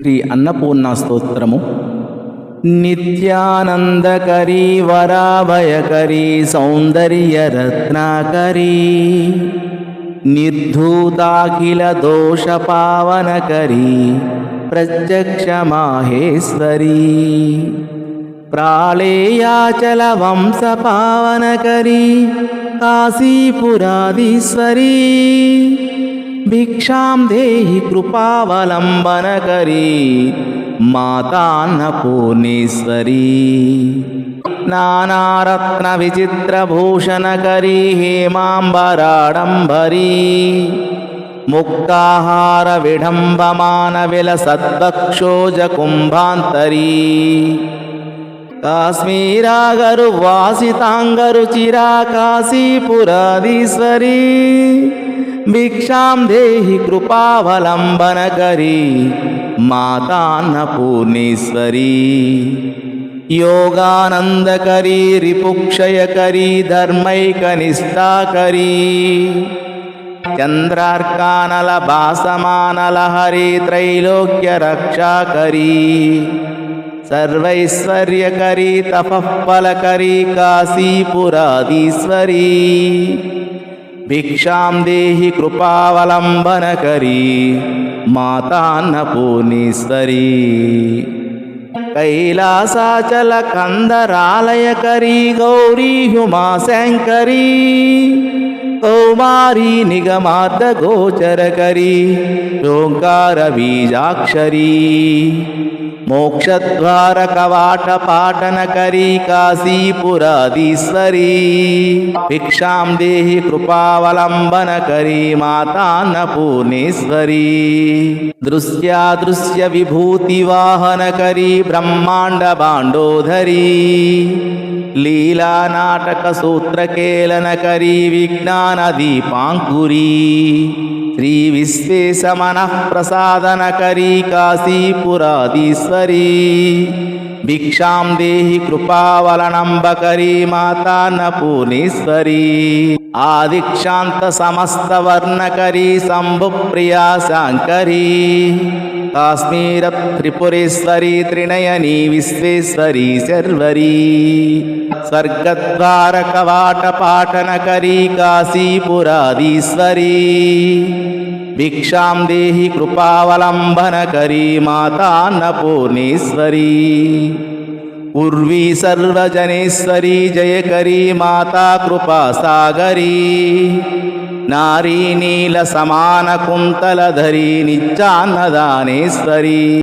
శ్రీ అన్నపూర్ణ స్తోత్రము. నిత్యానందకరీ వరాభయకరీ సౌందర్యరత్నాకరీ నిర్ధూతాఖిల దోషపావనకరీ ప్రత్యక్ష మాహేశ్వరీ ప్రాళేయాచల వంశపావనకరీ కాశీపురాధీశ్వరీ భిక్షాం దేహి కృపావలంబనకరీ మాతాన్నపూర్ణేశ్వరీ నానారత్న విచిత్రభూషణకరీ హేమాంబరాడంబరీ ముక్తాహార విడంబమాన విలసద్వక్షోజ కుంభాంతరీ కాశ్మీరాగరు వాసితాంగరు చిరా కాశీపురాధీశ్వరీ భిక్షాం దేహి కృపావలంబనకరీ మాతాన్నపూర్ణేశ్వరీ యోగానందకరీ రిపుక్షయకరీ ధర్మైకనిష్టాకరీ చంద్రార్కానల భాసమానలహరీ త్రైలోక్య రక్షాకరీ సర్వైశ్వర్యకరీ తపఃఫలకరీ కాశీపురాధీశ్వరీ భిక్షాం దేహి కృపావలంబనకరీ మాతాన్నపూర్ణేశ్వరీ కైలాసాచల కందరాలయకరీ గౌరీ ఉమాశంకరీ కౌమారీ నిగమార్థ గోచరకరీ ఓంకార బీజాక్షరీ మోక్షద్వార కవాట పాటనకరీ కాశీపురాధీశ్వరీ భిక్షాం దేహి కృపావలంబనకరీ మాతాన్నపూర్ణేశ్వరీ దృశ్యాదృశ్య విభూతి వాహనకరీ బ్రహ్మాండ బాండోధరీ లీలా నాటక సూత్రకేళనకరీ విజ్ఞాన దీపాంకురీ శ్రీ విశ్వేశమనః ప్రసాదనకరీ కాశీపురాధీశ్వరీ భిక్షాం దేహి కృపావలనంబకరీ మాతాన్నపూర్ణేశ్వరీ ఆదిక్షాంత సమస్త వర్ణకరీ శంభుప్రియా శాంకరీ కాశ్మీర త్రిపురేశ్వరీ త్రినయనీ విశ్వేశ్వరీ శర్వరీ స్వర్గద్వార కవాట పాటనకరీ కాశీపురాధీశ్వరీ భిక్షాం దేహి కృపావలంబనకరీ మాతాన్నపూర్ణేశ్వరీ ఉర్వీ సర్వజనేశ్వరీ జయకరీ మాతా కృపాసాగరీ నారీ నీల సమాన కుంతలధరీ నిత్యాన్నదానేశ్వరీ